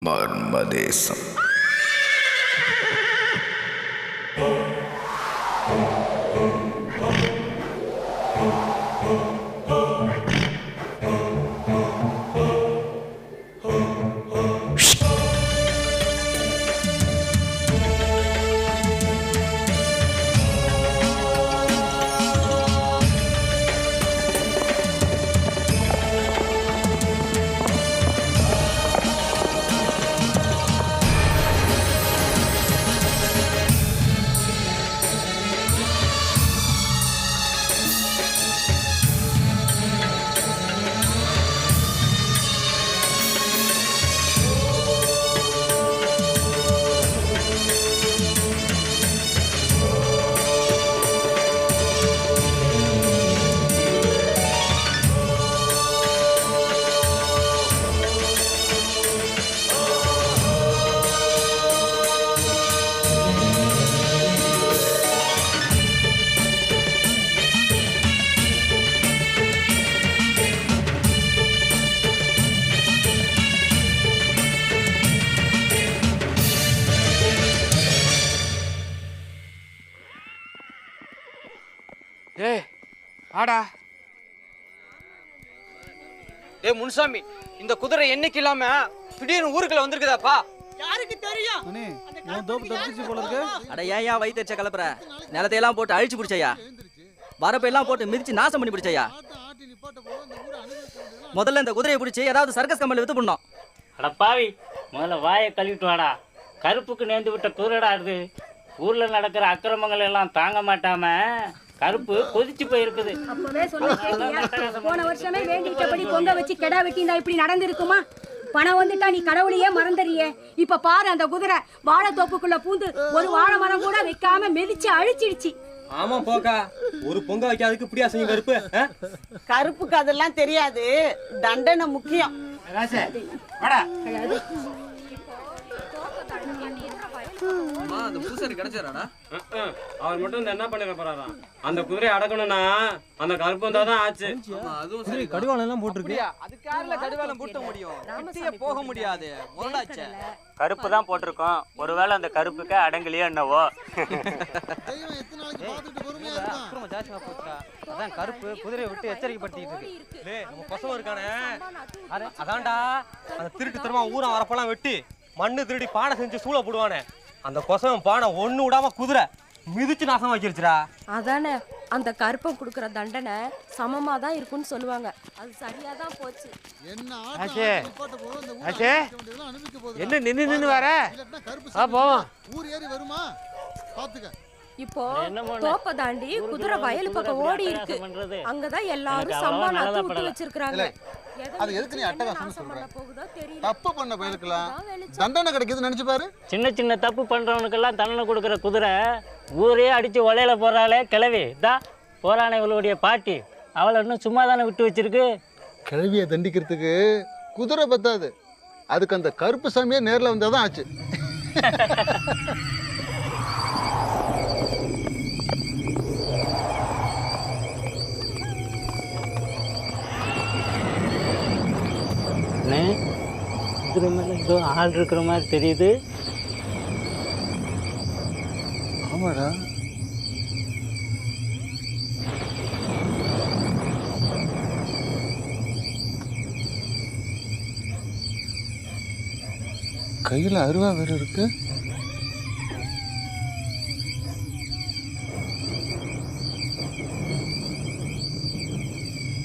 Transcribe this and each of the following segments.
மர்மதேசம். டேய் ஆடா. டேய் முன்சாமி, இந்த குதிரை என்னைக்கு இல்லாம திடீர்னு ஊருக்குள்ள வந்திருக்குதாப்பா? யாருக்கு தெரியும்? உன் தோப்பு தப்பிச்சு போல இருக்கு. அட ஏயா வயிற்றுச்ச கலப்புற? நிலத்தையெல்லாம் போட்டு அழிச்சு பிடிச்சையா, வரப்பெல்லாம் போட்டு மிதிச்சு நாசம் பண்ணி பிடிச்சையா. முதல்ல இந்த குதிரையை பிடிச்சி ஏதாவது சர்க்கஸ் கம்பெனியில் வித்து பண்ணோம். அட பாவி, முதல்ல வாயை கழுவிட்டு வாடா. கருப்புக்கு நேர்ந்து விட்ட குதிரைடா இது. ஊர்ல நடக்கிற அக்கிரமங்கள் எல்லாம் தாங்க மாட்டாம கருப்பு கொதிச்சு போயிருக்குது. அப்பவே சொல்லி கேட்டியா? போன வருஷமே வேண்டிட்டபடி பொங்க வச்சு கெடா வெட்டிந்தா இப்படி நடந்திருக்குமா? பணம் வந்துட்டா நீ கடவுளையே மறந்துறியே. இப்ப பாரு, அந்த குதிரை வாழை தோப்புக்குள்ள பூந்து ஒரு வாழை மரம் கூட வைக்காம மிதிச்சு அழிச்சிடுச்சு. ஆமா போக்கா, ஒரு பொங்க வைக்காதுக்கு இப்படியா செய்யும் கருப்பு? கருப்புக்கு அதெல்லாம் தெரியாது, தண்டனை முக்கியம். அந்த பூசாரி கிடைச்சாராடா? அவர் மட்டும் என்ன பண்ணிட போறாராம்? அந்த குதிரையை அடக்கணும்னா அந்த கருப்பு வந்தாதான் ஆச்சு. அதுவும் சரி, கடிவாளம் எல்லாம் போட்டுருக்கு. அதுக்காக கடிவாளம் பூட்ட முடியும், கிட்டியே போக முடியாது. முரடாச்சே. கருப்பு தான் போட்டிருக்கோம். ஒருவேளை அந்த கருப்புக்கு அடங்கலையோ என்னவோ. அதான் கருப்பு குதிரையை விட்டு எச்சரிக்கைப்படுத்திட்டு இருக்கு. நம்ம பசங்க இருக்கானே, அதான்டா அந்த திருட்டு தரமா ஊரம் வரப்பெல்லாம் வெட்டி மண்ணு திருடி பானை செஞ்சு சூளை போடுவானே, அந்த கொசவன் பானை ஒண்ணு விடாம குதிரை மிதிச்சு நாசம் வச்சிருச்சுடா. அதானே, அந்த கருப்பம் கொடுக்குற தண்டனை சமமா தான் இருக்குன்னு சொல்லுவாங்க. அது சரியா தான் போச்சு. என்ன நின்னு வர? போவோம். இப்போ தோப்ப தாண்டி குதிரை வயல் பக்கம் ஓடி இருக்கு. அங்கதான் எல்லாரும் சம்மான் அத்து விட்டு வச்சிருக்காங்க. அது எதுக்கு நீ அட்டகாசம் சொல்ற? தப்பு பண்ண போயிருக்கலாம், தண்டனை கிடைக்குதுன்னு நினைச்சு பாரு. சின்ன சின்ன தப்பு பண்றவனுக்கெல்லாம் தண்டனை கொடுக்குற குதிரை ஊரே அடிச்சு ஒலையில போறாளே கிளவி தான் போறானே. இவளுடைய பாட்டி அவளை இன்னும் சும்மா தானே விட்டு வச்சிருக்கு. கிழவியை தண்டிக்கிறதுக்கு குதிரை பத்தாது, அதுக்கு அந்த கருப்பு சாமியே நேரில் வந்தாதான் ஆச்சு. குதிரை மேல ஏதோ ஆள் இருக்கிற மாதிரி தெரியுது. ஆமாடா, கையில அருவா வேற இருக்கு.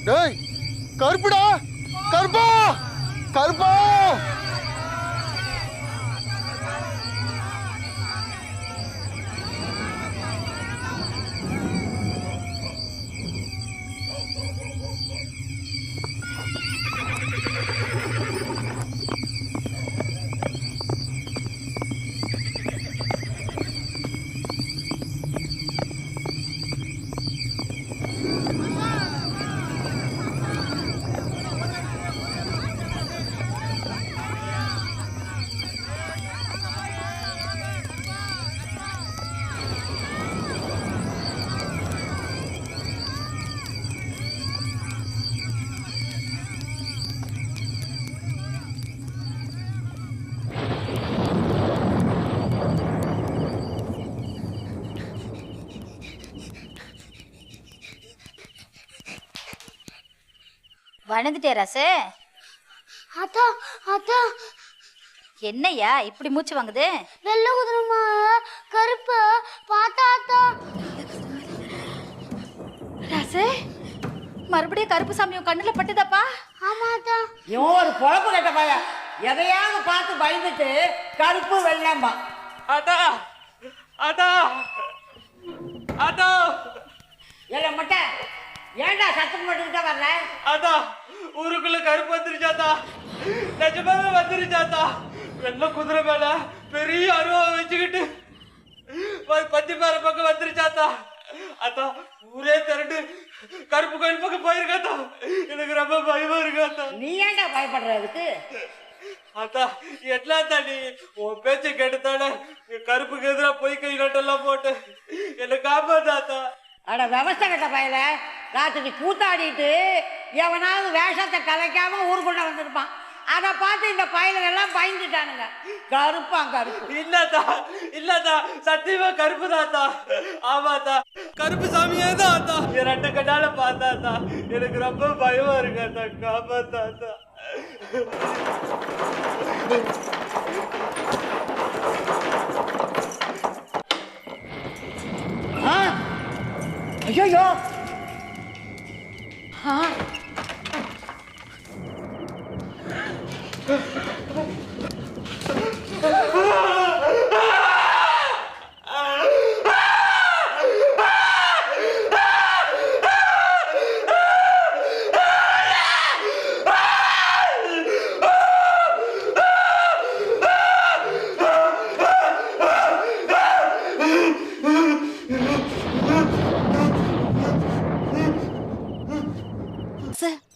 டேய் கருப்புடா, கருப்பா கருப்பா. வணந்துட்டே ராசு. அத்தா அத்தா என்னையா இப்படி மூச்சு வாங்குது? வெள்ளை குதிரமா கருப்பு பார்த்தா அத்தா. ராசு மறுபடியும் கருப்பு சாமியும் கண்ணுல பட்டுதாப்பா? ஆமா அத்தா. இவன் ஒரு பொழப்பு கட்ட பையன், எதையாவது பார்த்து பயந்துட்டு கருப்பு வெள்ளம்பா. அதா அதா அதா ஏல மட்ட ஏன்டா சத்தம் போட்டுக்கிட்டே வர்ற? அதா ஊருக்குள்ள கருப்பு வந்துருச்சாத்தா, நிஜமாவே வந்துருச்சாத்தா. வெள்ள குதிரை மேல பெரிய அருவா வச்சுக்கிட்டு பத்திப்பாறை பக்கம் வந்துருச்சாத்தா. அத்தா ஊரே திரண்டு கருப்பு கோயில் பக்கம் போயிருக்காத்தா. எனக்கு ரொம்ப பயமா இருக்காத்தா. நீ ஏன்டா பயப்படுறதுக்கு? அத்தா எட்லாத்தா நீ உன் பேச்சை கேட்டுத்தானே கருப்புக்கு எதிராக பொய் கை நட்டெல்லாம் போட்டு என்னை காப்பாத்தாத்தா. அட விவசாய கட்ட பயல, ராத்திரி கூத்தாடிட்டு எவனாவது வேஷத்தை கலைக்காம ஊருக்குள்ள வந்திருப்பான். அதை பார்த்து இந்த பயலுகெல்லாம் பயந்துட்டானுங்க. கருப்பான் கருப்பு. இல்லத்தா இல்லத்தா சத்தியமா கருப்பு தாத்தா. ஆமாத்தா கருப்பு சாமியே தான் அத்தா. என் 2 கண்ணால பார்த்தாத்தா. எனக்கு ரொம்ப பயமா இருக்காத்தா, காப்பாத்தாத்தா. ஐயோ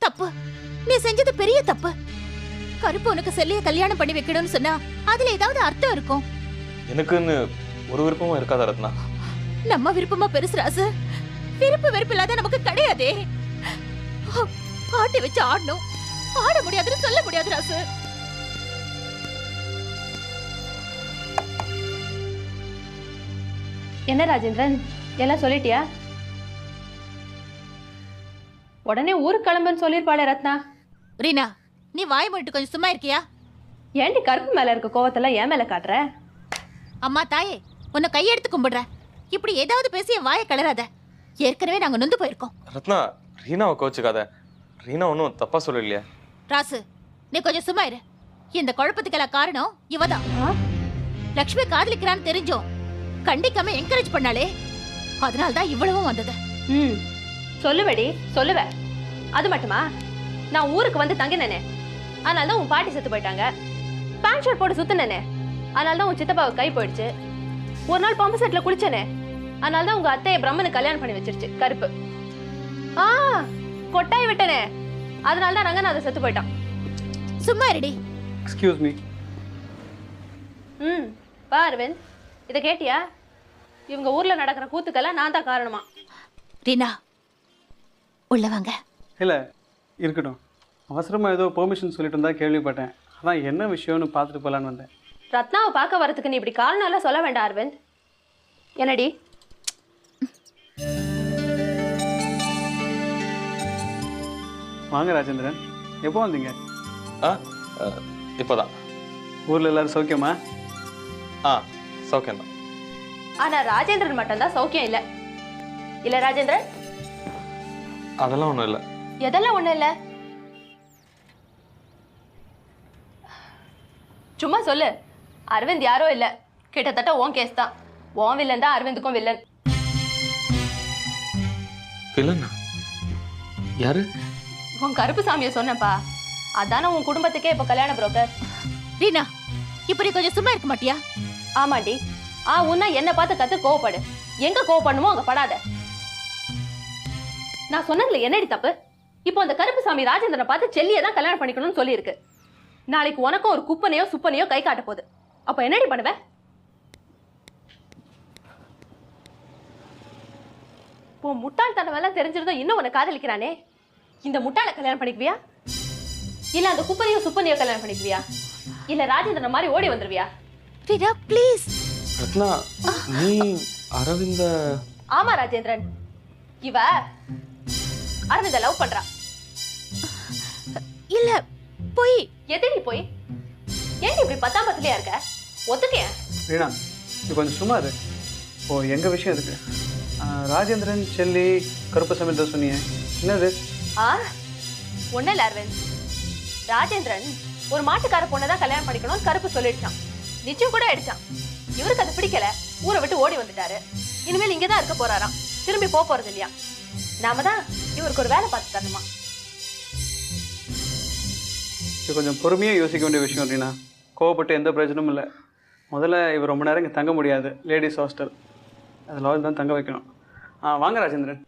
தப்பு, நீ செஞ்சது பெரிய தப்பு. கருப்பு உனக்கு செல்லிய கல்யாணம் பண்ணி வைக்கணும்னு சொன்னா அதுல ஏதாவது அர்த்தம் இருக்கும். எனக்குன்னு ஒரு விருப்பமும் இருக்காதா ரத்னா? நம்ம விருப்பமா பெருசு ராசு, விருப்பு வெறுப்பு இல்லாத நமக்கு கிடையாதே. பாட்டி வச்சு ஆடணும், ஆட முடியாதுன்னு சொல்ல முடியாது ராசு. என்ன ராஜேந்திரன், எல்லாம் சொல்லிட்டியா? உடனே ஊருக்கு கிளம்புன்னு சொல்லிருப்பாளே ரத்னா. ரீனா, நீ வாய் மூடிட்டு கொஞ்சம் சும்மா இருக்கியா? ஏன்டி கருப்பு மேல இருக்க கோவத்தெல்லாம் என் மேல காட்டுற? அம்மா தாயே, உன்னை கையெடுத்து கும்பிடுற. இப்படி ஏதாவது பேசி என் வாயை கிளறாத. ஏற்கனவே நாங்க நொந்து போயிருக்கோம். ரத்னா, ரீனாவை கோச்சுக்காத. ரீனா ஒன்றும் தப்பா சொல்லலையே. ராசு, நீ கொஞ்சம் சும்மா இரு. இந்த குழப்பத்துக்கெல்லாம் காரணம் இவதான். லக்ஷ்மி காதலிக்கிறான்னு தெரிஞ்சோம் கண்டிக்காம என்கரேஜ் பண்ணாலே, அதனால்தான் இவ்வளவும் வந்தது. சொல்லுவடி, சொல்லுவ. அது மட்டுமா, நான் ஊருக்கு வந்து தங்கினேனே, அதனாலதான் உன் பாட்டி செத்து போயிட்டாங்க. பேண்ட் ஷர்ட் போட்டு சுத்தினேனே, அதனாலதான் உன் சித்தப்பாவுக்கு கை போயிடுச்சு. ஒரு நாள் பம்பு செட்ல குளிச்சனே, அதனாலதான் உங்க அத்தையை பிரம்மனுக்கு கல்யாணம் பண்ணி வச்சிருச்சு கருப்பு. கொட்டாய் விட்டனே, அதனாலதான் ரங்கநாதன் செத்து போயிட்டான். சும்மா இருடி. Excuse me. பா அரவிந்த், இதை கேட்டியா? இவங்க ஊர்ல நடக்கிற கூத்துக்கெல்லாம் நான் தான் காரணமா. ரீனா, உள்ள வாங்க. இல்லை இருக்கட்டும், அவசரமாக ஏதோ பெர்மிஷன் சொல்லிட்டு இருந்தா கேள்விப்பட்டேன். அதான் என்ன விஷயம்னு பார்த்துட்டு போகலான்னு வந்தேன். ரத்னாவை பார்க்க வரதுக்கு நீ இப்படி காரணம் எல்லாம் சொல்ல வேண்டாம் அரவிந்த். என்னடி? வாங்க ராஜேந்திரன், எப்போ வந்தீங்க? இப்போதான். ஊரில் எல்லாரும் சௌக்கியமா? சௌக்கியம்தான். ஆனா ராஜேந்திரன் மட்டும்தான் சௌக்கியம் இல்லை. இல்ல ராஜேந்திரன்? அதெல்லாம் ஒன்றும் இல்லை. எதெல்லாம் ஒண்ணும் இல்ல? சும்மா சொல்லு. அரவிந்த் யாரோ இல்ல, கிட்டத்தட்ட உன் கேஸ் தான். உன் வில்லன் தான் அரவிந்துக்கும் வில்லன். வில்லனா? யாரு? உன் கருப்பு சாமியை சொன்னப்பா. அதான உன் குடும்பத்துக்கே இப்ப கல்யாண புரோக்கர். ரீனா, இப்படி கொஞ்சம் சும்மா இருக்க மாட்டியா? ஆமாண்டி. உன்ன என்ன பார்த்து கத்து கோவப்படு. எங்க கோவப்படணுமோ அங்க படாத. நான் சொன்னதுல என்னடி தப்பு? இப்போ அந்த கருப்பு சாமி ராஜேந்திரனை பார்த்து செல்லியை தான் கல்யாணம் பண்ணிக்கணும்னு சொல்லி இருக்கு. நாளைக்கு உனக்கும் ஒரு குப்பனையோ சுப்பனையோ கை காட்ட போகுது. அப்ப என்னடி பண்ணுவ? இப்போ முட்டாள்தனம் எல்லாம் தெரிஞ்சிருந்தோம் இன்னும் உன்னை காதலிக்கிறானே, இந்த முட்டாளை கல்யாணம் பண்ணிக்குவியா? இல்ல அந்த குப்பனையோ சுப்பனையோ கல்யாணம் பண்ணிக்குவியா? இல்ல ராஜேந்திரன் மாதிரி ஓடி வந்துருவியா? ரீனா ப்ளீஸ். ரத்னா, நீ அரவிந்த? ஆமா ராஜேந்திரன், இவ அரவிந்த லவ் பண்றா. இல்ல போய் எதிரி போய் ஏன் இப்படி பத்தாம்பத்துலயா இருக்க? ஒத்துக்க. ரீனா இது கொஞ்சம் சும்மா இரு. ஓ எங்கள் விஷயம் இருக்கு. ராஜேந்திரன் செல்லி கருப்பசாமி தான் சொன்னீங்க, என்னது? ஒன்னும் இல்ல அரவிந்த், ராஜேந்திரன் ஒரு மாட்டுக்கார பொண்ணை தான் கல்யாணம் பண்ணிக்கணும் கருப்பு சொல்லிடுச்சான். நிச்சயம் கூட ஆயிடுச்சான். இவருக்கு அது பிடிக்கல, ஊரை விட்டு ஓடி வந்துட்டாரு. இனிமேல் இங்கதான் இருக்க போறாராம், திரும்பி போறது இல்லையா. நாம தான் இவருக்கு ஒரு வேலை பார்த்து தரணுமா. இது கொஞ்சம் பொறுமையாக யோசிக்க வேண்டிய விஷயம் ரீனா. கோவப்பட்டு எந்த பிரயோஜனமும் இல்லை. முதல்ல இவர் ரொம்ப நேரம் இங்கே தங்க முடியாது, லேடிஸ் ஹாஸ்டல், அதில் தான் தங்க வைக்கணும். வாங்க ராஜேந்திரன்.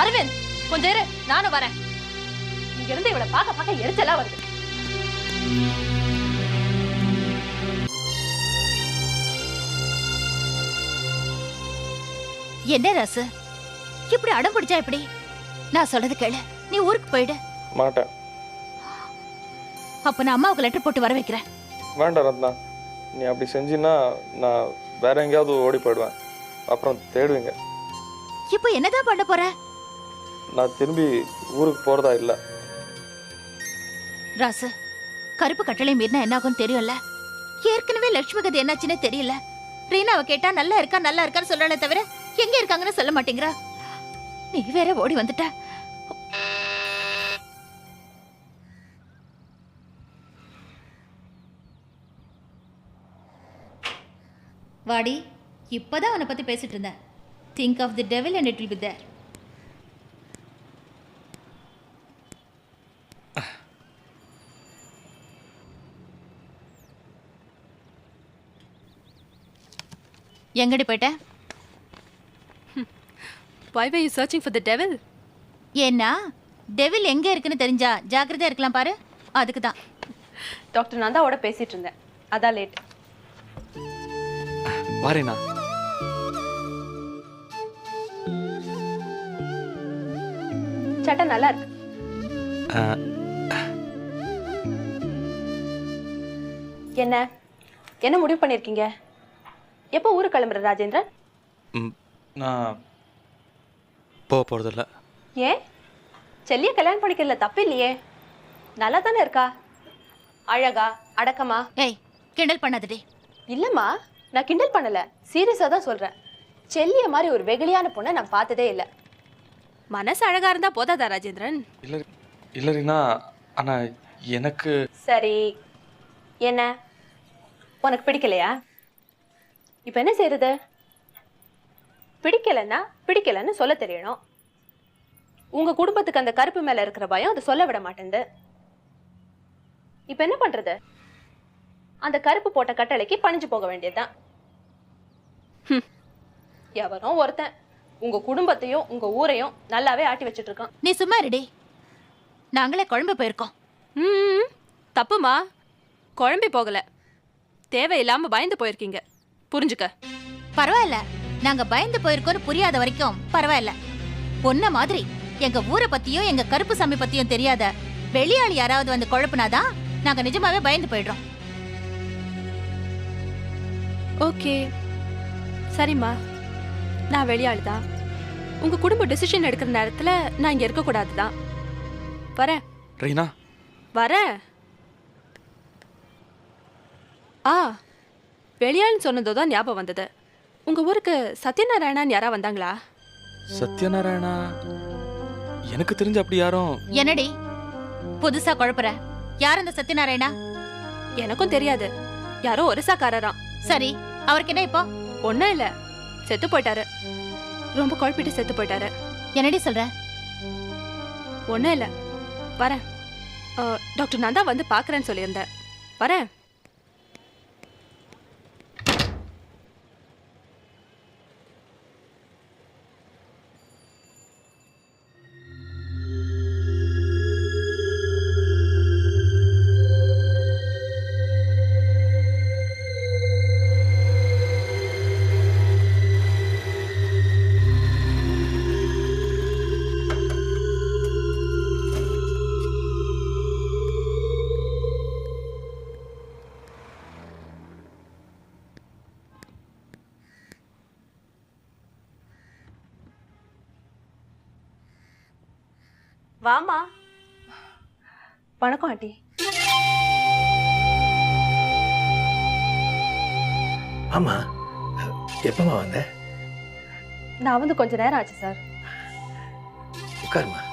அரவிந்த் கொஞ்சம் இரு, நானும் வரேன். இங்க இருந்து இவளை பார்க்க எரிச்சலா வருது. என்ன ராசு இப்படி அடம் பிடிச்சா எப்படி? நான் சொல்றது கேளு, நீ ஊருக்கு போயிடு. மாட்டேன். அப்ப நான் அம்மாவுக்கு லெட்டர் போட்டு வர வைக்கிறேன். வேண்டாம் ரத்னா, நீ அப்படி செஞ்சின்னா நான் வேற எங்கேயாவது ஓடி போயிடுவேன், அப்புறம் தேடுவீங்க. இப்போ என்னதான் பண்ண போற? நான் திரும்பி ஊருக்கு போறதா இல்ல. ராசு, கருப்பு கட்டளை மீறினா என்ன ஆகும் தெரியும்ல. ஏற்கனவே லட்சுமி கதை என்னாச்சுன்னு தெரியல. ரீனாவை கேட்டா நல்லா இருக்கான்னு சொல்லல தவிர எங்க இருக்காங்கன்னு சொல்ல மாட்டேங்கிறா. நீ வேற ஓடி வந்துட்ட. வாடி, இப்பதான் அவனை பத்தி பேசிட்டு இருந்தேன். Think of the devil and it will be there. எங்கடி போயிட்ட? Why were you searching for the devil? ஏன்னா டெவில் எங்க இருக்குன்னு தெரிஞ்சா ஜாக்கிரதையா இருக்கலாம் பாரு, அதுக்கு தான். டாக்டர் நந்தாவோட பேசிட்டு இருந்தேன், அதான் லேட். வாரேனா? சட்டை நல்லா இருக்கு. என்ன முடிவு பண்ணிருக்கீங்க? எப்போ ஊருக்கு கிளம்புற ராஜேந்திரன்? நான் போறதில்ல. ஏன்? செல்லிய கல்யாணம் பண்ணிக்கல தப்பு இல்லையே, நல்லா தானே இருக்கா, அழகா அடக்கமா. ஏய் கிண்டல் பண்ணாதடி. இல்லம்மா, நான் கிண்டல் பண்ணல, சீரியஸா தான் சொல்றேன். செல்லிய மாதிரி ஒரு வெகுளியான பொண்ணை நான் பார்த்ததே இல்லை. மனசு அழகா இருந்தா போதாதா ராஜேந்திரன்? இல்ல ரீனா, ஆனா எனக்கு. சரி, என்ன உனக்கு பிடிக்கலையா? இப்ப என்ன செய்யறது? பிடிக்கலன்னு சொல்ல தெரியணும். உங்க குடும்பத்துக்கு அந்த கருப்பு மேல இருக்கிற பயம் அதை சொல்ல விட மாட்டேங்குது. இப்ப என்ன பண்றது? அந்த கருப்பு போட்ட கட்டளைக்கு பணிஞ்சு போக வேண்டியதுதான். எவனோ ஒருத்தன் உங்க குடும்பத்தையும் உங்க ஊரையும் நல்லாவே ஆட்டி வச்சிட்டு இருக்கான். நீ சும்மா இருடி, நாங்களே குழம்பு போயிருக்கோம். தப்புமா, குழம்பி போகல, தேவையில்லாம பயந்து போயிருக்கீங்க, புரிஞ்சுக்க. பரவாயில்ல, நாங்க பயந்து போயிருக்கோன்னு புரியாத வரைக்கும் பரவாயில்ல. பொண்ண மாதிரி எங்க ஊரை பத்தியும் எங்க கருப்பு சாமி பத்தியும் தெரியாத வெளியாளி யாராவது வந்து குழப்புனாதான் நாங்க நிஜமாவே பயந்து போயிடுறோம். ஓகே சரிம்மா, நான் வெளியாளுதான். உங்க குடும்ப டிசிஷன் எடுக்கிற நேரத்துல நான் இங்க இருக்க கூடாதுதான். வரேன் ரீனா, வரேன். வெளியாள்னு சொன்னதோதான் ஞாபகம் வந்தது. உங்க ஊருக்கு சத்யநாராயணான்னு யாரா வந்தாங்களா? சத்யநாராயணா? எனக்கு தெரிஞ்ச அப்படி யாரும். என்னடி புதுசா குழப்புற? யார் அந்த சத்யநாராயணா? எனக்கும் தெரியாது, யாரோ ஒரிசாக்காரராம். சரி, அவருக்கு என்ன இப்போ? ஒன்னும் இல்ல, செத்து போயிட்டாரு. ரொம்ப குழப்பிட்டு செத்து போயிட்டாரு. என்னடி சொல்ற? ஒன்னும் இல்ல, வரேன். டாக்டர் நந்தா வந்து பாக்குறேன்னு சொல்லியிருந்தேன், வரேன். வாமா. வணக்கம் ஆண்டி. ஆமா, எப்பமா வந்த? நான் வந்து கொஞ்ச நேரம் ஆச்சு சார். உட்காருமா.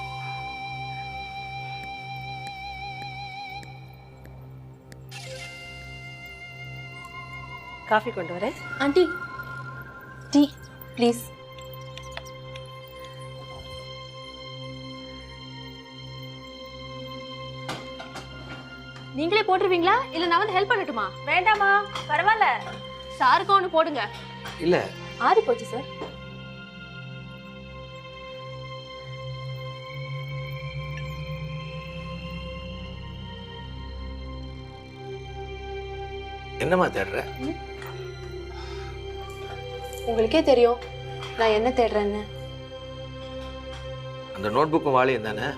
காஃபி கொண்டு வரேன். Aunty tea please. நீங்களே போட்டுருவீங்களா இல்ல நான் வந்து ஹெல்ப் பண்ணட்டுமா? வேண்டாமா, பரவாயில்ல. சாருக்கு ஒன்று போடுங்க. இல்ல ஆறி போச்சு சார். என்னம்மா தேடுற? உங்களுக்கே தெரியும் நான் என்ன தேடுறேன்னு. அந்த நோட் புக்கும் வாளியும் தானே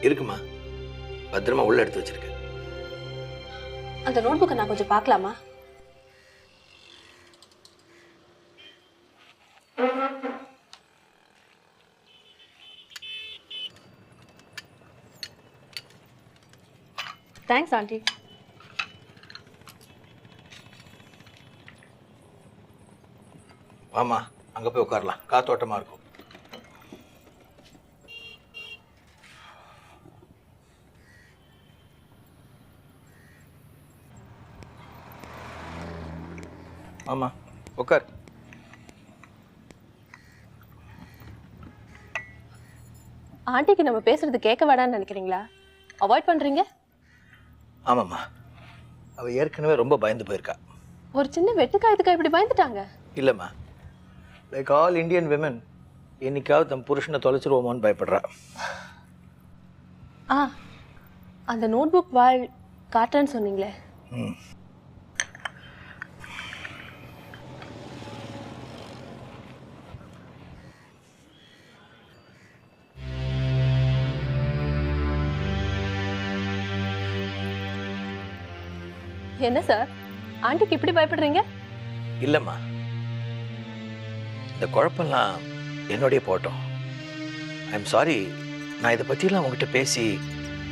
இருக்குமா? பத்திரமா உள்ள எடுத்து வச்சிருக்கேன். அந்த நோட் புக்கை நான் கொஞ்சம் பார்க்கலாமா? Thanks aunty. வாமா, அங்க போய் உட்காரலாம், காத்தோட்டமா இருக்கும். ஆமா, உட்கார். ஆண்டிக்கு நம்ம பேசுறது கேட்க வேடான்னு நினைக்கிறீங்களா? அவாய்ட் பண்றீங்க? ஆமாம்மா, அவ ஏற்கனவே ரொம்ப பயந்து போயிருக்கா. ஒரு சின்ன வெட்டுக்காயத்துக்கு இப்படி பயந்துட்டாங்க? இல்லைம்மா, லைக் ஆல் இந்தியன் விமன் என்னைக்காவது தம் புருஷனை தொலைச்சிருவோமோன்னு பயப்படுறா. ஆ, அந்த நோட் புக் வாழ் காட்டுறேன்னு சொன்னீங்களே. ம், என்ன சார் ஆண்டிக்கு இப்படி பயப்படுறீங்க? இல்லைம்மா, இந்த குழப்பம்லாம் என்னோடைய போட்டோம். I am sorry. நான் இதை பற்றிலாம் உங்ககிட்ட பேசி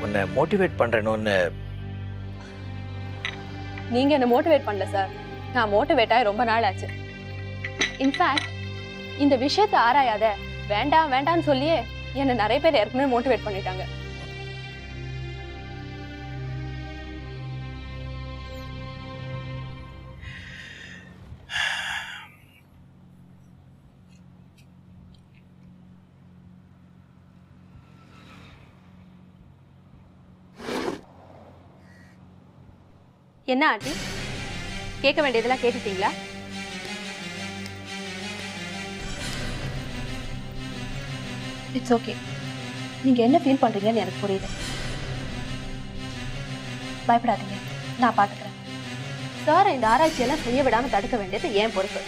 உன்னை மோட்டிவேட் பண்ணுறேன்னு. நீங்க என்ன மோட்டிவேட் பண்ணல சார். நான் மோட்டிவேட் ஆகி ரொம்ப நாள் ஆச்சு. இன்ஃபேக்ட் இந்த விஷயத்தை ஆராயாத, வேண்டாம் வேண்டாம்னு சொல்லியே என்னை நிறைய பேர் ஏற்கனவே மோட்டிவேட் பண்ணிட்டாங்க. என்ன ஆண்டி, கேட்க வேண்டியதெல்லாம் கேட்டுட்டீங்களா? It's okay. நீங்க என்ன ஃபீல் பண்றீங்கன்னு எனக்கு புரியுது. பயப்படாதீங்க, நான் பார்த்துக்கிறேன். சார் இந்த ஆராய்ச்சியெல்லாம் செய்ய விடாம தடுக்க வேண்டியது ஏன் பொறுப்பு.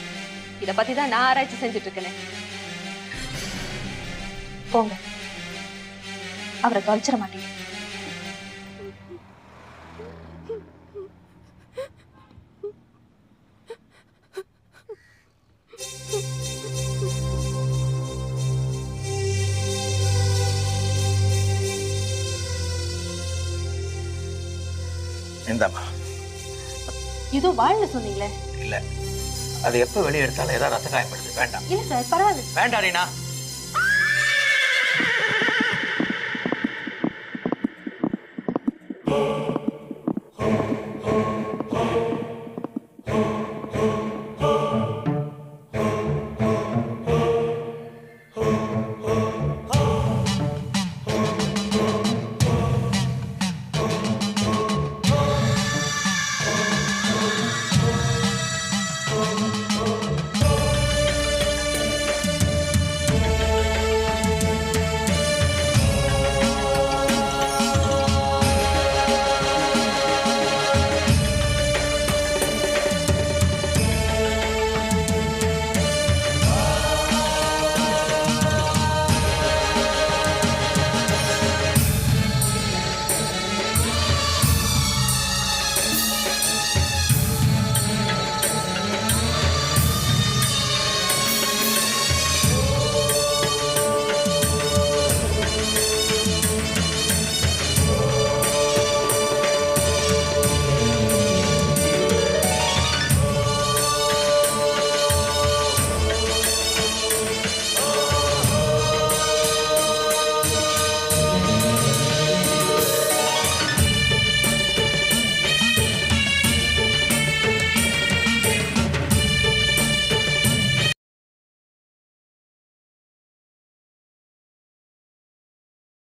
இதை பத்தி தான் நான் ஆராய்ச்சி செஞ்சுட்டு இருக்கேன். போங்க, அவரை தொலைச்சிட மாட்டீங்க. இந்தாம்மா. ஏதோ வாழ்னு சொன்னீங்களே. இல்ல, அது எப்ப வெளியே எடுத்தாலும் ஏதாவது ரத்த காயப்படுது. வேண்டாம். இல்ல சார், பரவாயில்ல. வேண்டாம் ரீனா.